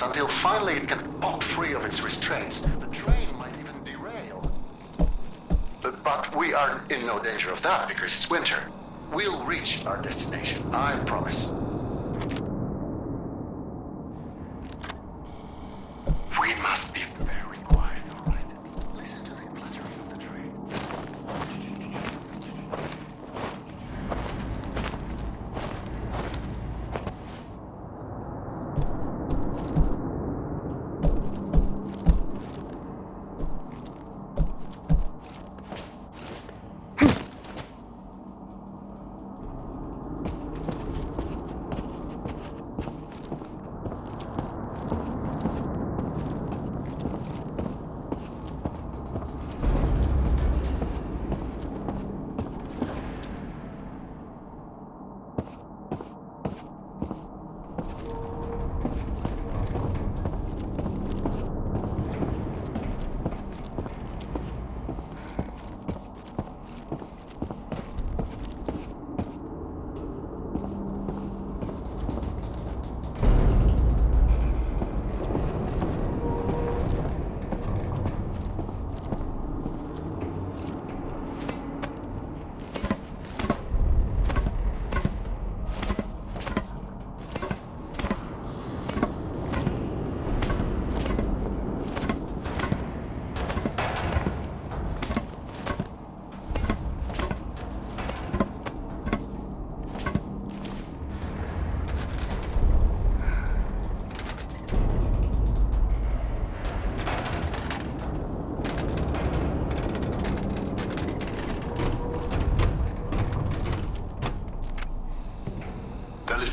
Until finally it can pop free of its restraints. The train might even derail. But we are in no danger of that because it's winter. We'll reach our destination, I promise. We must be very quiet, all right? Listen to the clattering of the train.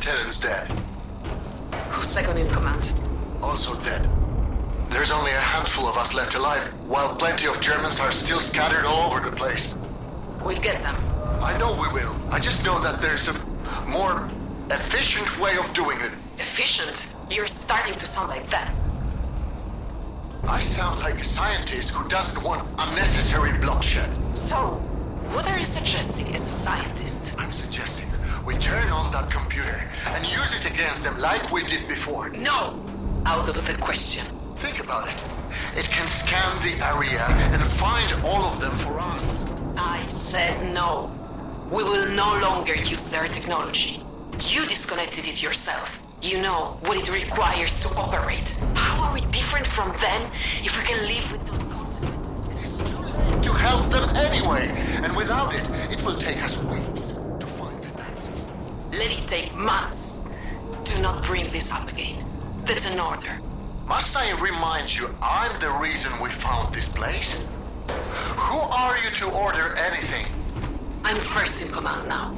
Lieutenant's dead. Who's second in command? Also dead. There's only a handful of us left alive, while plenty of Germans are still scattered all over the place. We'll get them. I know we will. I just know that there's a more efficient way of doing it. Efficient? You're starting to sound like that. I sound like a scientist who doesn't want unnecessary bloodshed. So, what are you suggesting as a scientist? I'm suggesting we turn on that computer and use it against them like we did before. No! Out of the question. Think about it. It can scan the area and find all of them for us. I said no. We will no longer use their technology. You disconnected it yourself. You know what it requires to operate. How are we different from them if we can live with those consequences? It is too late to help them anyway, and without it, it will take us weeks to find the Nazis. Let it take months. Do not bring this up again. That's an order. Must I remind you, I'm the reason we found this place? Who are you to order anything? I'm first in command now.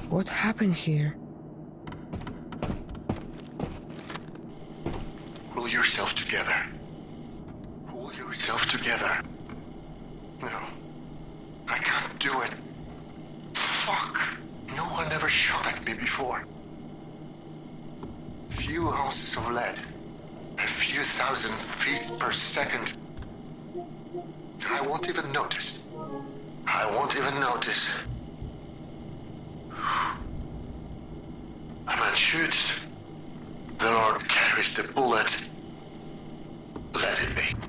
What happened here? Pull yourself together. Pull yourself together. No. I can't do it. Fuck. No one ever shot at me before. Few ounces of lead. A few thousand feet per second. I won't even notice. I won't even notice. A man shoots. The Lord carries the bullet. Let it be.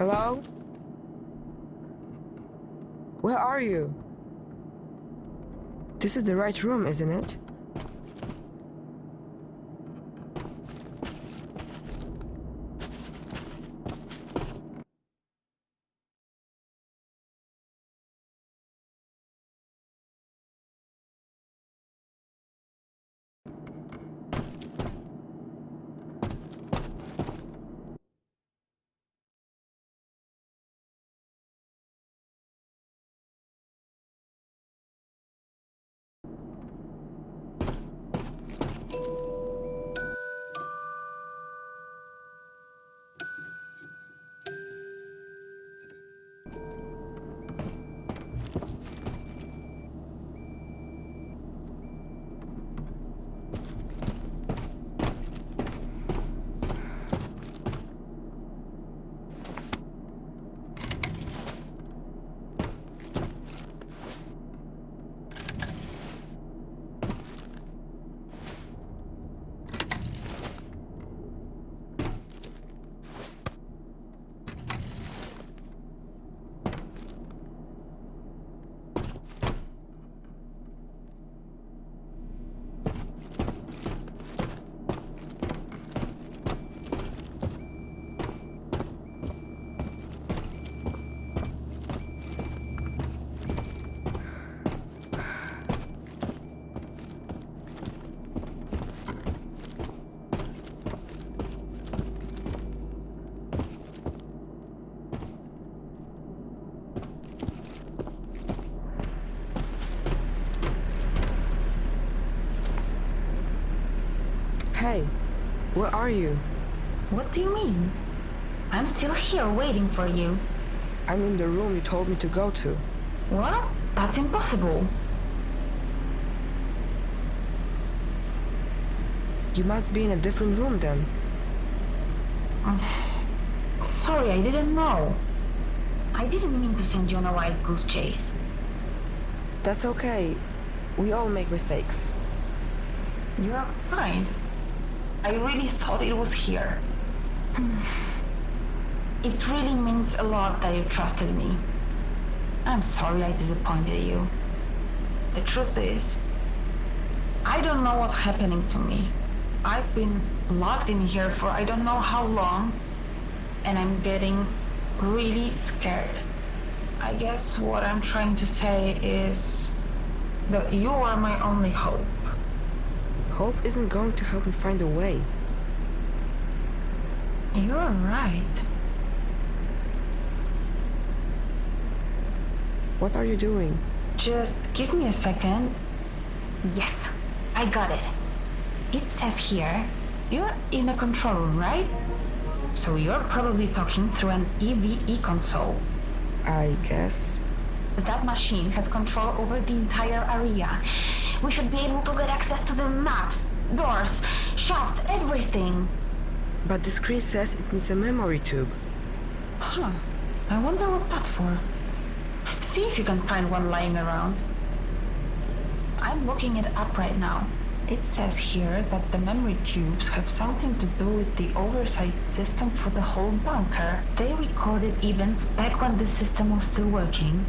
Hello? Where are you? This is the right room, isn't it? Hey, where are you? What do you mean? I'm still here waiting for you. I'm in the room you told me to go to. What? That's impossible. You must be in a different room then. Sorry, I didn't know. I didn't mean to send you on a wild goose chase. That's okay. We all make mistakes. You're kind. I really thought it was here. It really means a lot that you trusted me. I'm sorry I disappointed you. The truth is, I don't know what's happening to me. I've been locked in here for I don't know how long, and I'm getting really scared. I guess what I'm trying to say is that you are my only hope. Hope isn't going to help me find a way. You're right. What are you doing? Just give me a second. Yes, I got it. It says here, you're in a control room, right? So you're probably talking through an EVE console. I guess. That machine has control over the entire area. We should be able to get access to the maps, doors, shafts, everything. But the screen says it needs a memory tube. Huh. I wonder what that's for. See if you can find one lying around. I'm looking it up right now. It says here that the memory tubes have something to do with the oversight system for the whole bunker. They recorded events back when the system was still working.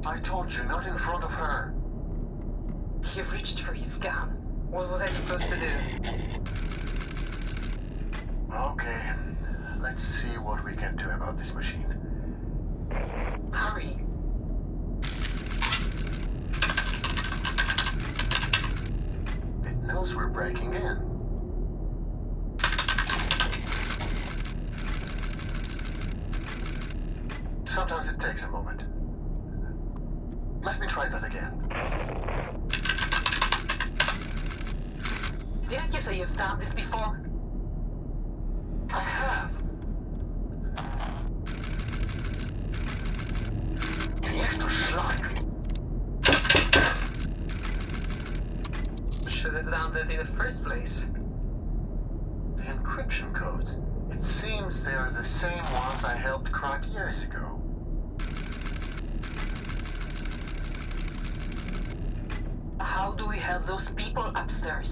I told you, not in front of her. He reached for his gun. What was I supposed to do? Okay, let's see what we can do about this machine. Hurry. It knows we're breaking in. Sometimes it takes a moment. Let me try that again. Didn't you say you've done this before? I have. Niech to szlak. Should have done that in the first place. The encryption codes. It seems they are the same ones I helped crack years ago. How do we have those people upstairs?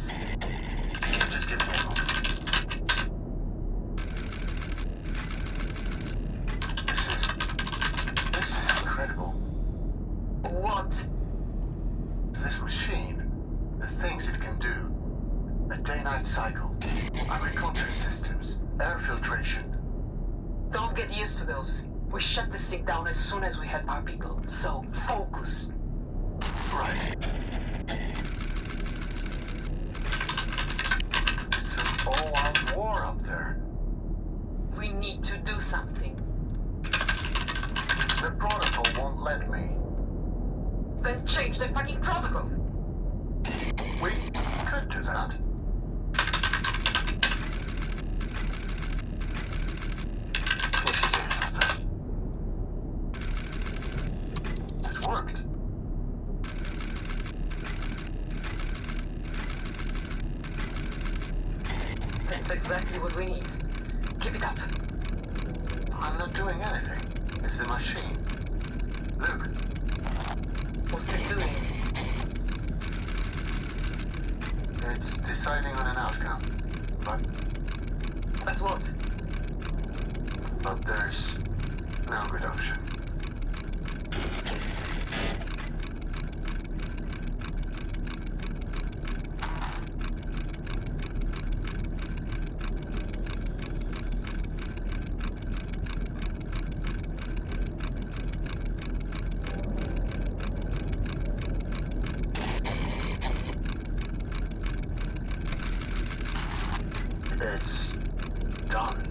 Just give me a moment. This is incredible. What? This machine, the things it can do. A day-night cycle, agriculture systems, air filtration. Don't get used to those. We shut this thing down as soon as we had our people. So, focus. Right. It's an all-out war up there. We need to do something. The protocol won't let me. Then change the fucking protocol. We That's exactly what we need. Keep it up. I'm not doing anything. It's the machine. Look, What's it doing? it's deciding on an outcome. But what? But there's no good option. It's done.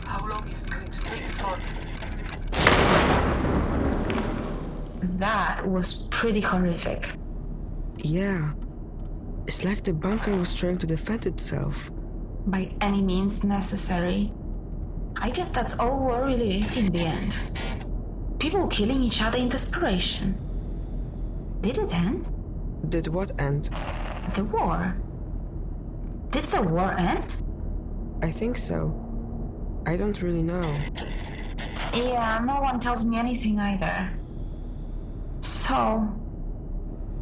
How long is it going to take for... That was pretty horrific. Yeah. It's like the bunker was trying to defend itself. By any means necessary. I guess that's all war really is in the end. People killing each other in desperation. Did it end? Did what end? The war. Did the war end? I think so. I don't really know. Yeah, no one tells me anything either. So,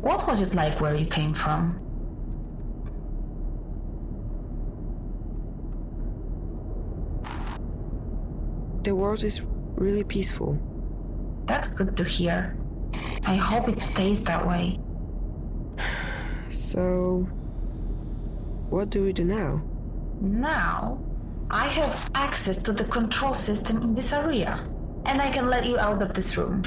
what was it like where you came from? The world is really peaceful. That's good to hear. I hope it stays that way. So, what do we do now? Now, I have access to the control system in this area, and I can let you out of this room.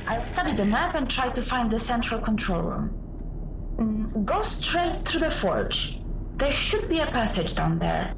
I'll study the map and try to find the central control room. Go straight through the forge. There should be a passage down there.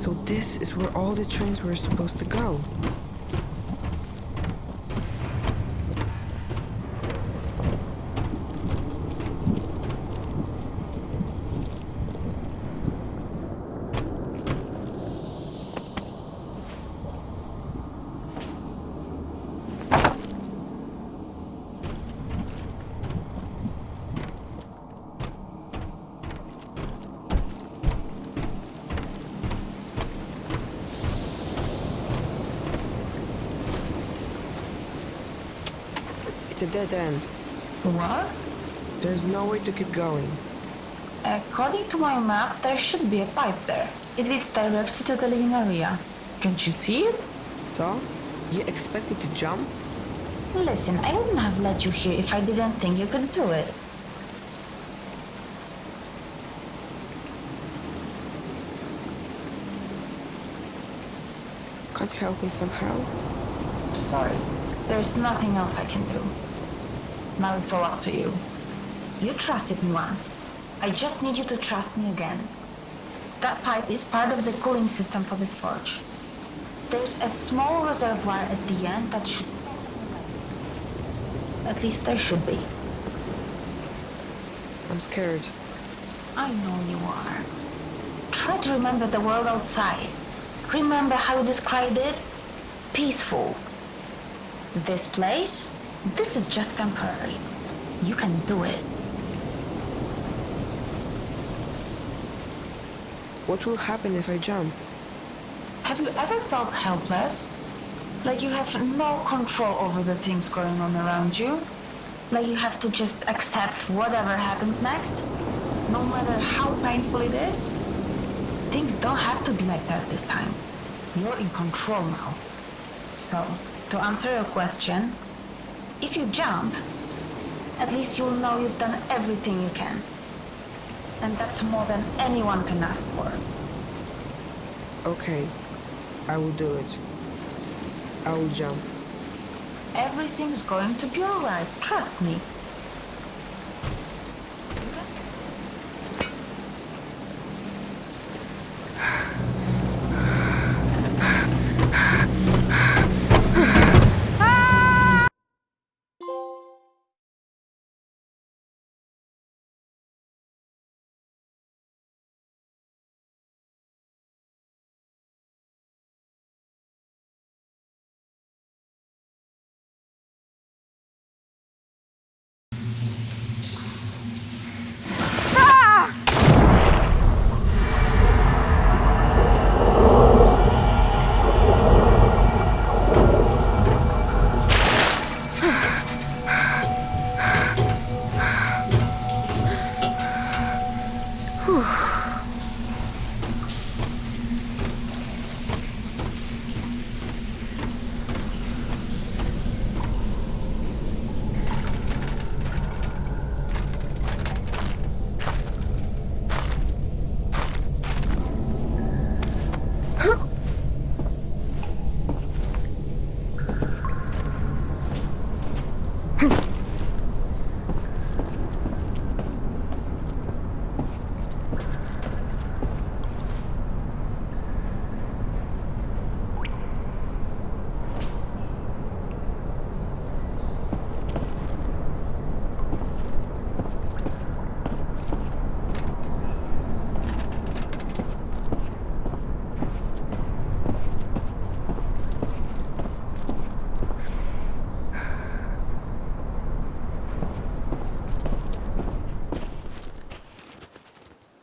So this is where all the trains were supposed to go. It's a dead end. What? There's no way to keep going. According to my map, there should be a pipe there. It leads directly to the living area. Can't you see it? So, you expect me to jump? Listen, I wouldn't have let you here if I didn't think you could do it. Can't you help me somehow? Sorry, there's nothing else I can do. Now it's all up to you. You trusted me once. I just need you to trust me again. That pipe is part of the cooling system for this forge. There's a small reservoir at the end that should... At least there should be. I'm scared. I know you are. Try to remember the world outside. Remember how you described it? Peaceful. This place? This is just temporary. You can do it. What will happen if I jump? Have you ever felt helpless? Like you have no control over the things going on around you? Like you have to just accept whatever happens next? No matter how painful it is? Things don't have to be like that this time. You're in control now. So, to answer your question, if you jump, at least you'll know you've done everything you can. And that's more than anyone can ask for. Okay, I will do it. I will jump. Everything's going to be alright, trust me.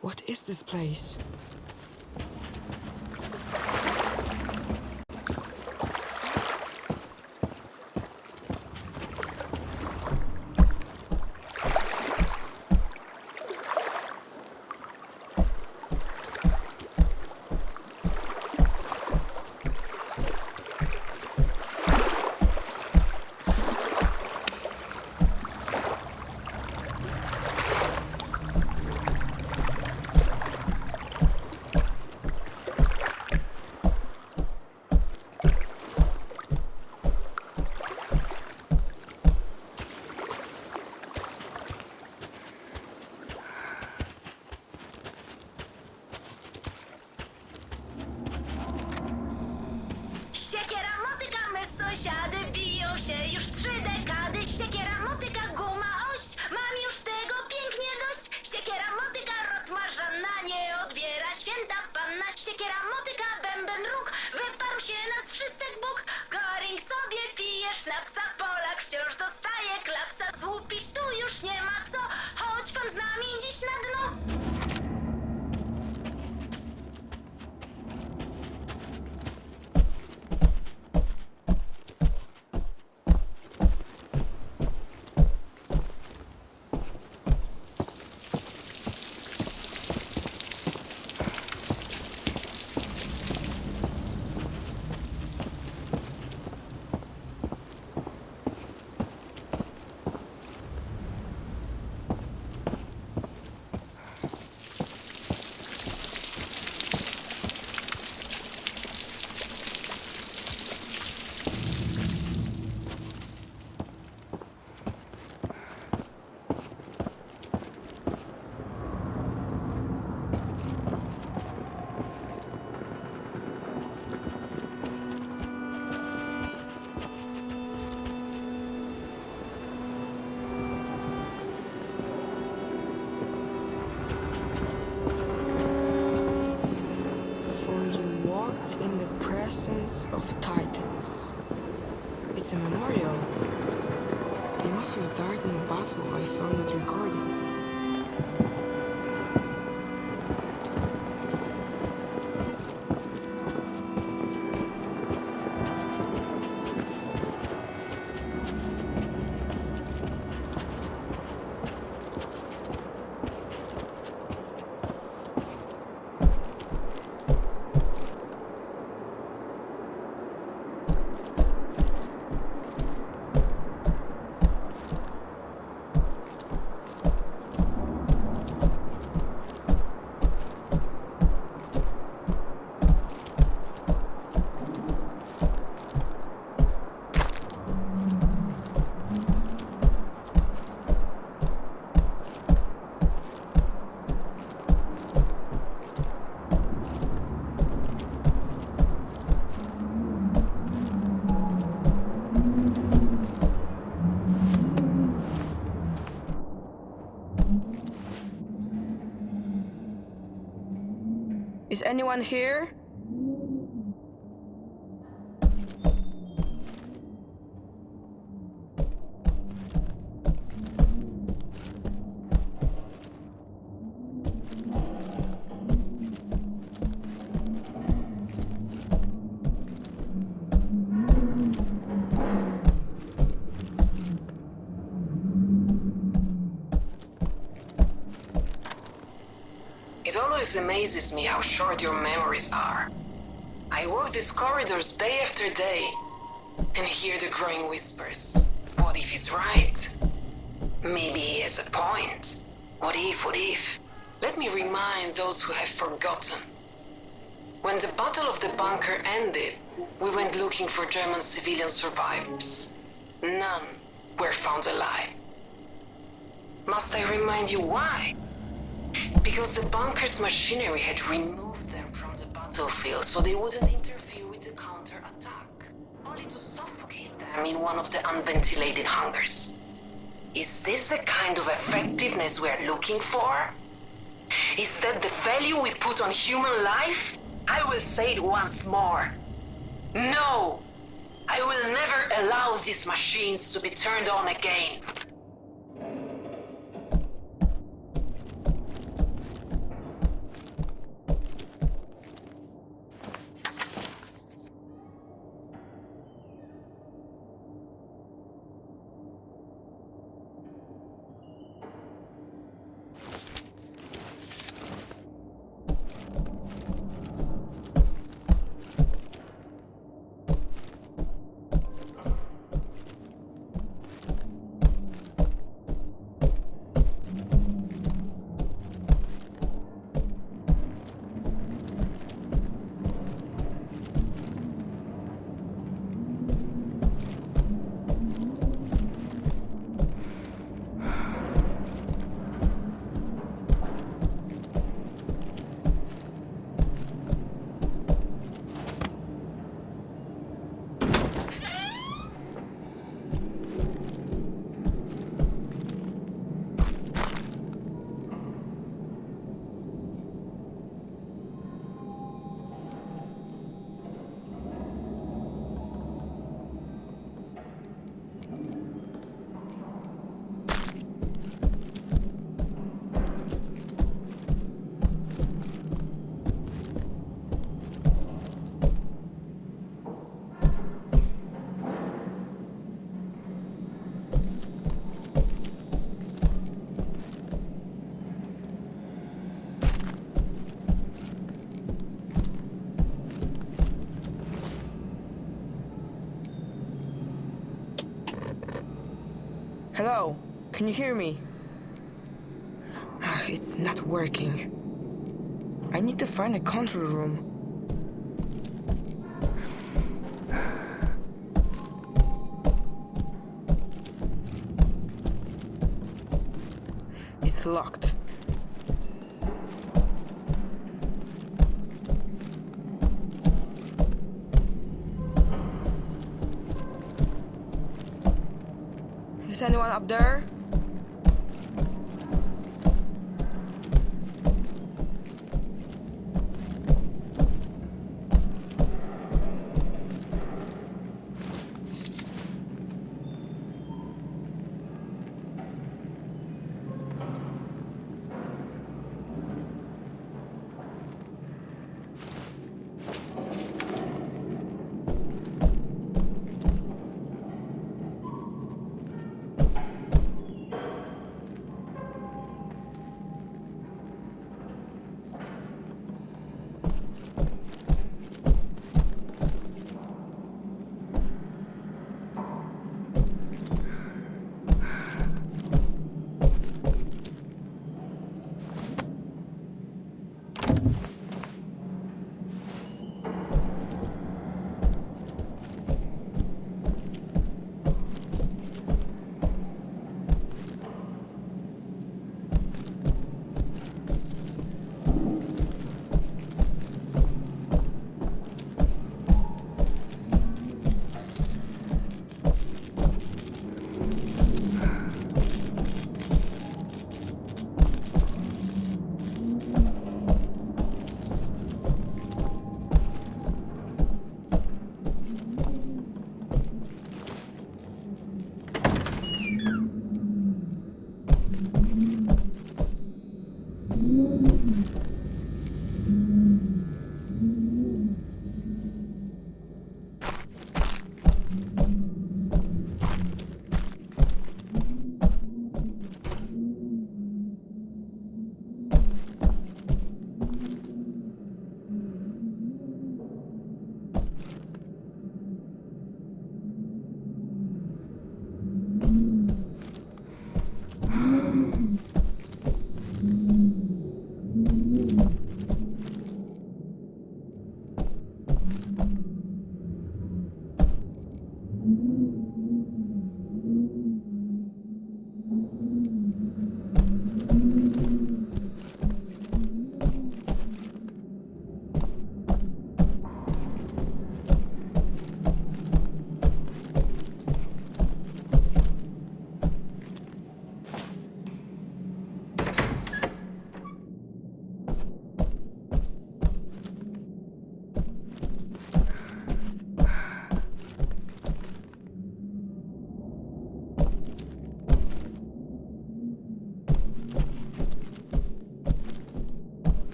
What is this place? Siekiera, motyka, my sąsiady biją się już 3 dekady. Siekiera, motyka, guma, ość, mam już tego pięknie dość. Siekiera, motyka, rotma, żadna nie odbiera. Święta panna, siekiera, motyka, bęben róg. Wyparł się nas wszystek Bóg. Goring sobie pije sznapsa, Polak wciąż dostaje klapsa. Złupić tu już nie ma co, chodź pan z nami dziś na dno. Of Titans. It's a memorial. They must have died in the battle I saw in that recording. Is anyone here? It always amazes me how short your memories are. I walk these corridors day after day and hear the growing whispers. What if he's right? Maybe he has a point. What if, what if? Let me remind those who have forgotten. When the Battle of the Bunker ended, we went looking for German civilian survivors. None were found alive. Must I remind you why? Because the bunker's machinery had removed them from the battlefield so they wouldn't interfere with the counter-attack, only to suffocate them in one of the unventilated hangars. Is this the kind of effectiveness we're looking for? Is that the value we put on human life? I will say it once more. No! I will never allow these machines to be turned on again. Hello? Can you hear me? It's not working. I need to find a control room. It's locked. Is anyone up there?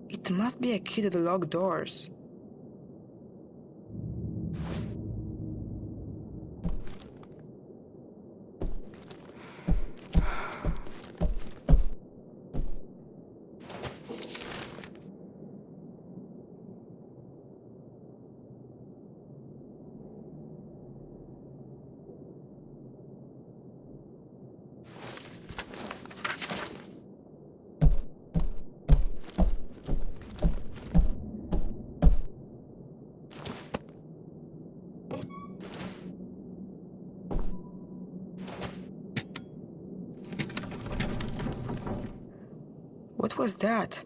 It must be a key to the locked doors. What was that?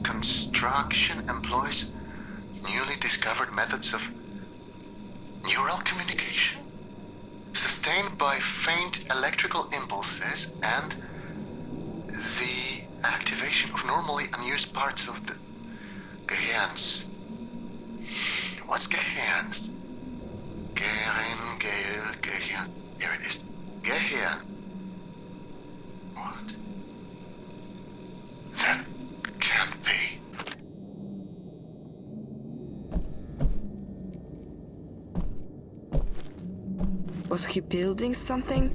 Construction employs newly discovered methods of neural communication, sustained by faint electrical impulses and the activation of normally unused parts of the Gehirns. What's Gehirns? Gehirn. Here it is. Gehirn. What? That can't be. Was he building something?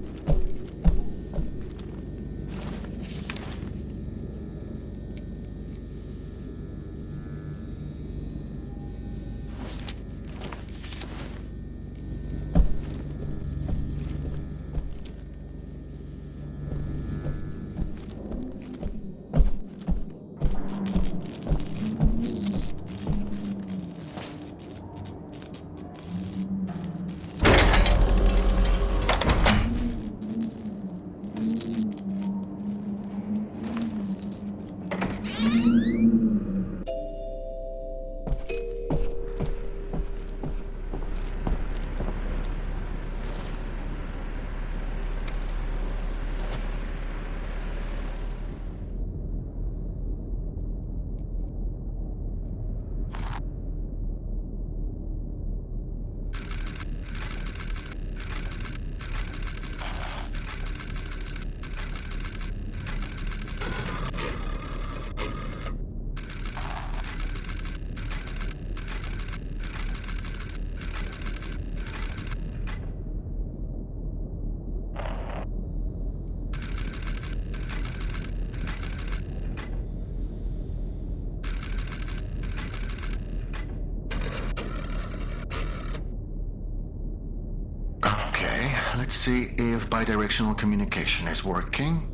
Let's see if bidirectional communication is working.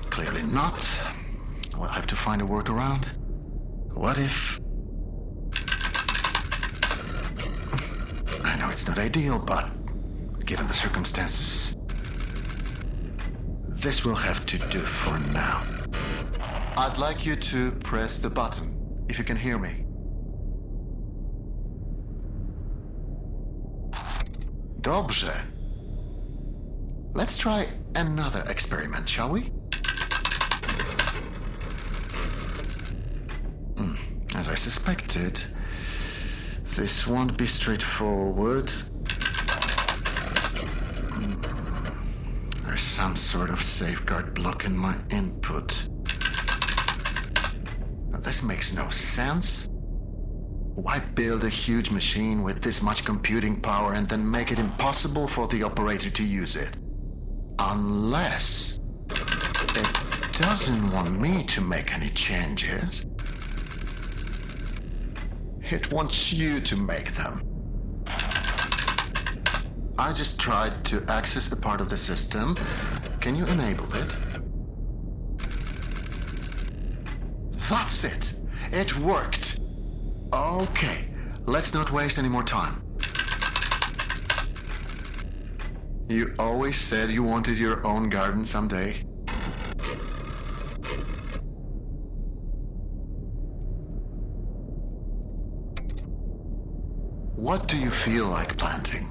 Clearly not. We'll have to find a workaround. What if... I know it's not ideal, but given the circumstances, this will have to do for now. I'd like you to press the button, if you can hear me. Dobrze. Let's try another experiment, shall we? As I suspected, this won't be straightforward. There's some sort of safeguard blocking my input. Now, this makes no sense. Why build a huge machine with this much computing power and then make it impossible for the operator to use it? Unless it doesn't want me to make any changes. It wants you to make them. I just tried to access a part of the system. Can you enable it? That's it! It worked! Okay, let's not waste any more time. You always said you wanted your own garden someday. What do you feel like planting?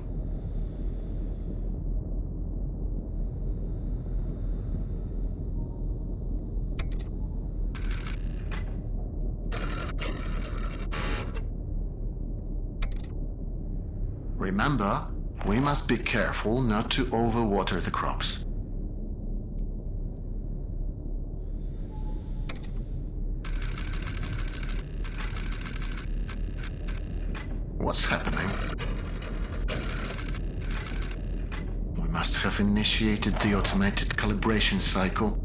Remember, we must be careful not to overwater the crops. What's happening? We must have initiated the automated calibration cycle.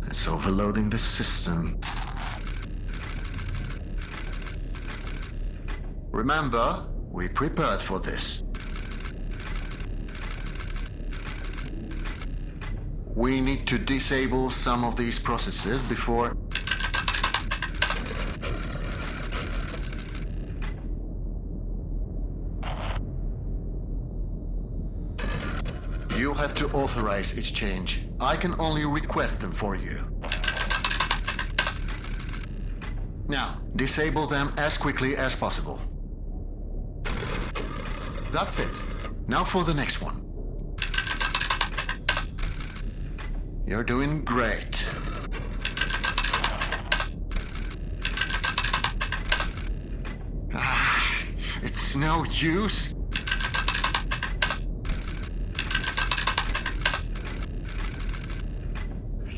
It's overloading the system. Remember, we prepared for this. We need to disable some of these processes before... You have to authorize each change. I can only request them for you. Now, disable them as quickly as possible. That's it. Now for the next one. You're doing great. It's no use.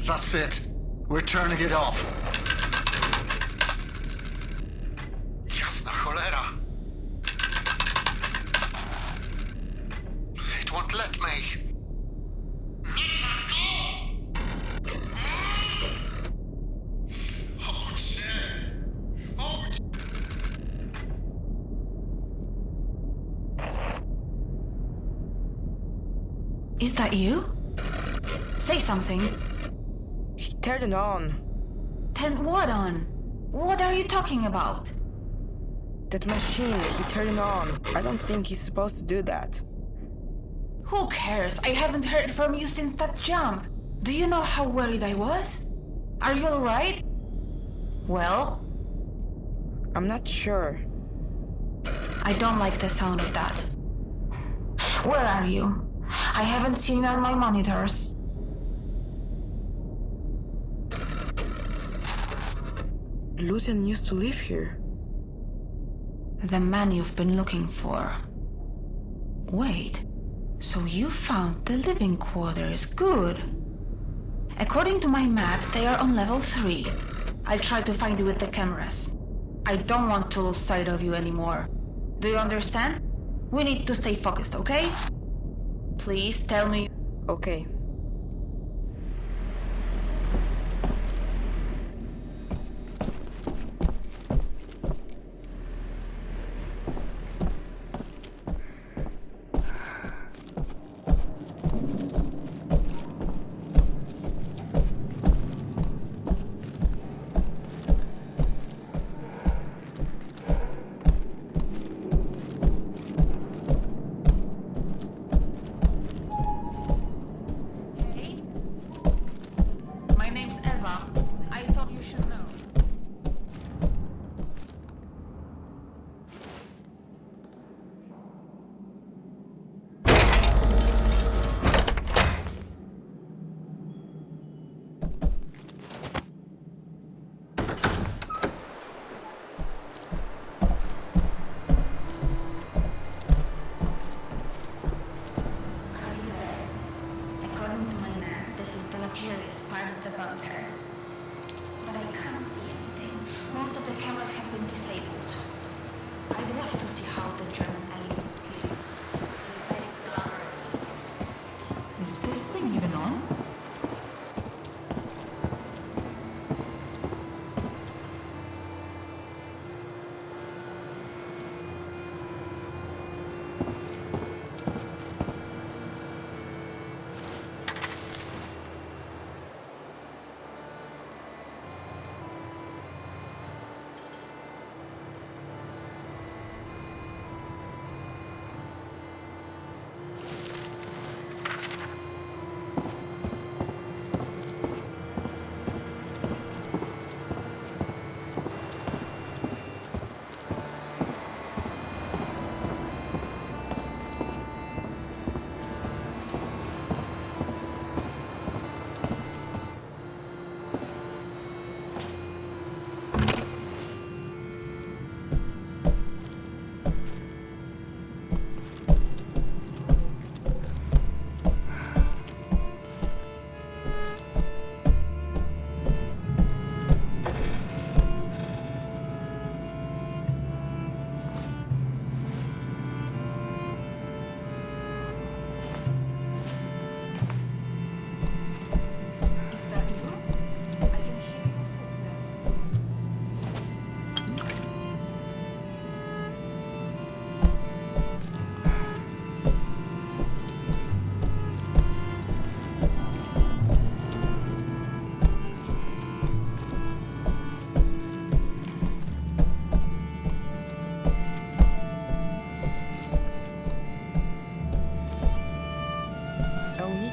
That's it. We're turning it off. Jasna cholera. It won't let me. Is that you? Say something. He turned it on. Turn what on? What are you talking about? That machine, he turned it on. I don't think he's supposed to do that. Who cares? I haven't heard from you since that jump. Do you know how worried I was? Are you alright? Well? I'm not sure. I don't like the sound of that. Where are you? I haven't seen you on my monitors. Lucian used to live here. The man you've been looking for. Wait, so you found the living quarters. Good. According to my map, they are on level 3. I'll try to find you with the cameras. I don't want to lose sight of you anymore. Do you understand? We need to stay focused, okay? Please tell me. Okay. is part of the bunker. But I can't see anything. Most of the cameras have been disabled. I'd love to see how the German aliens live. Is this thing even on?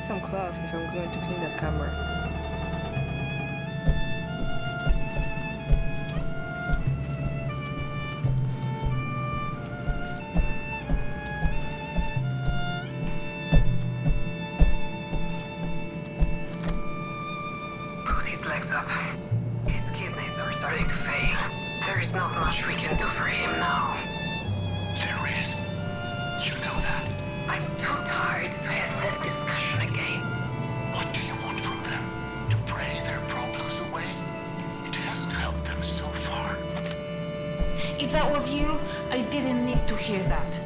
Some cloth if I'm going to clean that camera. Put his legs up. His kidneys are starting to fail. There is not much we can do for him now. There is. You know that. I'm too tired to have that discussion again. What do you want from them? To pray their problems away? It hasn't helped them so far. If that was you, I didn't need to hear that.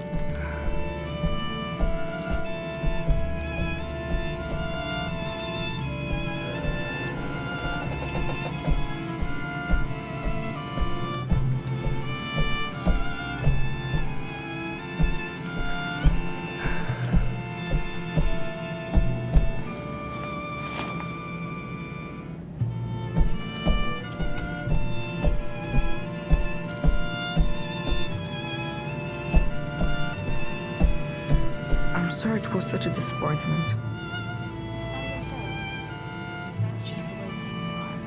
I'm sorry it was such a disappointment. It's not your fault. That's just the way things are.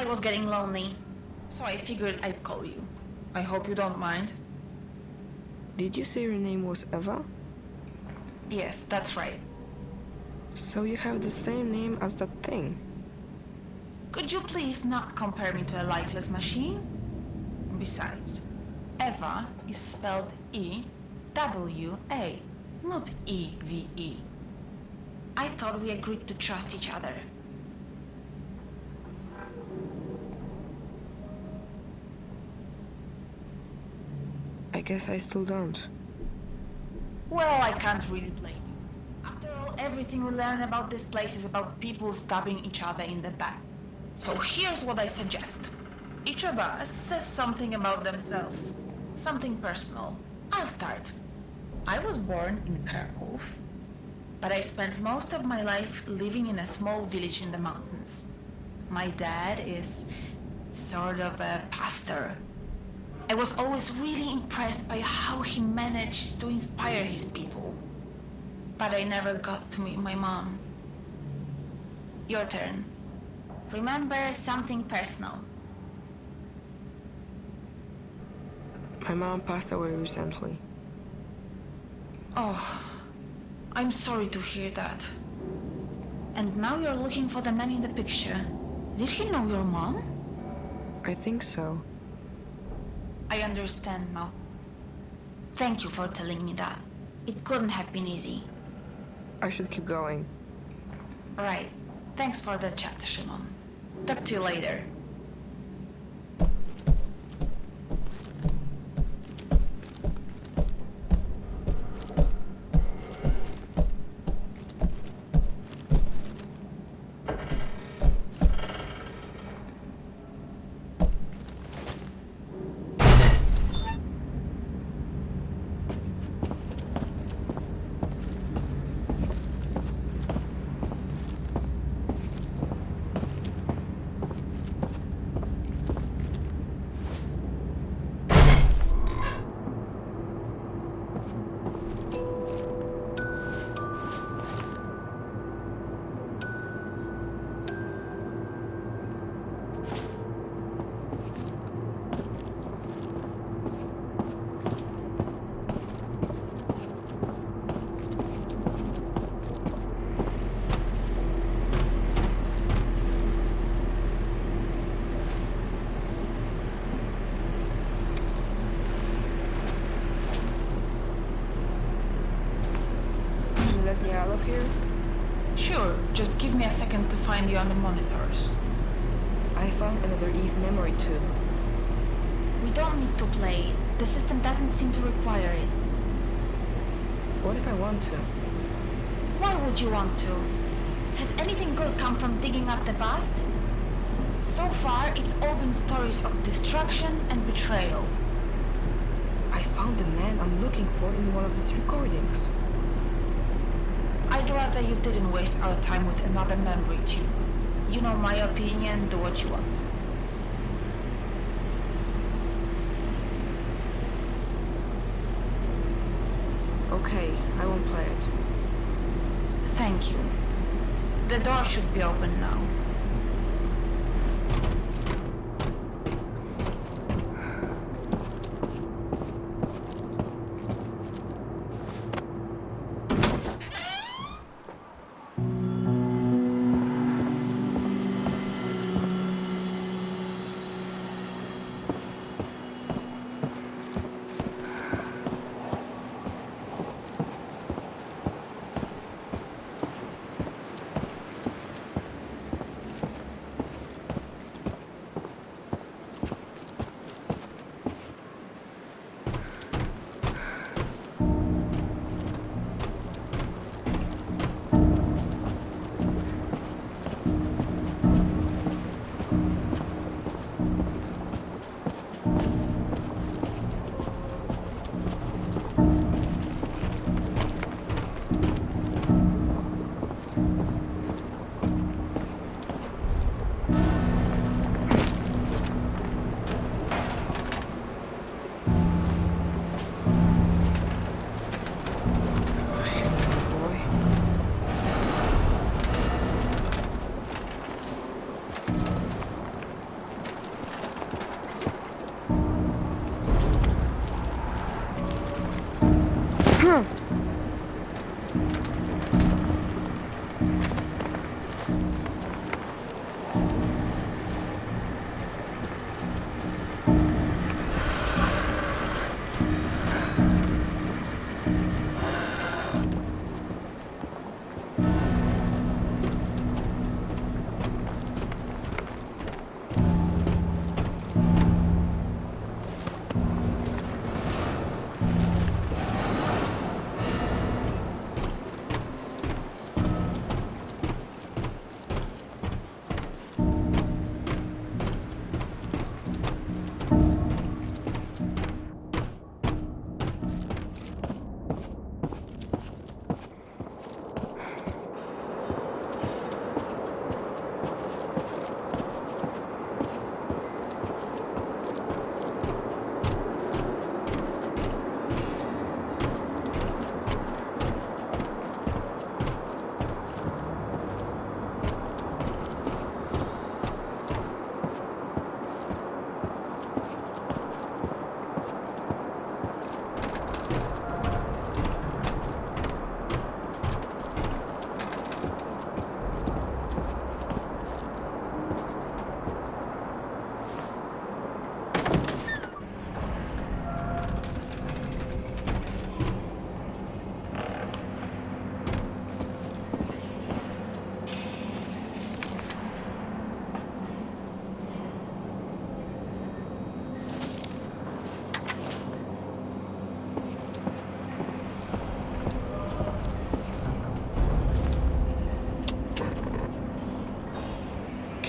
I was getting lonely, so I figured I'd call you. I hope you don't mind. Did you say your name was Eva? Yes, that's right. So you have the same name as that thing? Could you please not compare me to a lifeless machine? Besides, Eva is spelled E-W-A, not E-V-E. I thought we agreed to trust each other. I guess I still don't. Well, I can't really blame you. After all, everything we learn about this place is about people stabbing each other in the back. So here's what I suggest. Each of us says something about themselves. Something personal. I'll start. I was born in Krakow, but I spent most of my life living in a small village in the mountains. My dad is sort of a pastor. I was always really impressed by how he managed to inspire his people. But I never got to meet my mom. Your turn. Remember something personal. My mom passed away recently. Oh, I'm sorry to hear that. And now you're looking for the man in the picture. Did he know your mom? I think so. I understand now. Thank you for telling me that. It couldn't have been easy. I should keep going. Right. Thanks for the chat, Szymon. Talk to you later. me a second to find you on the monitors. I found another EVE memory tube. We don't need to play it. The system doesn't seem to require it. What if I want to? Why would you want to? Has anything good come from digging up the past? So far, it's all been stories of destruction and betrayal. I found the man I'm looking for in one of these recordings. I'd rather you didn't waste our time with another memory tube. You know my opinion, do what you want. Okay, I won't play it. Thank you. The door should be open now.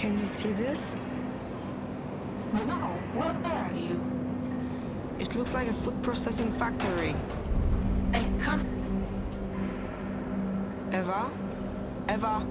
Can you see this? No, where are you? It looks like a food processing factory. I can't... Eva? Eva?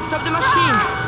Stop the machine!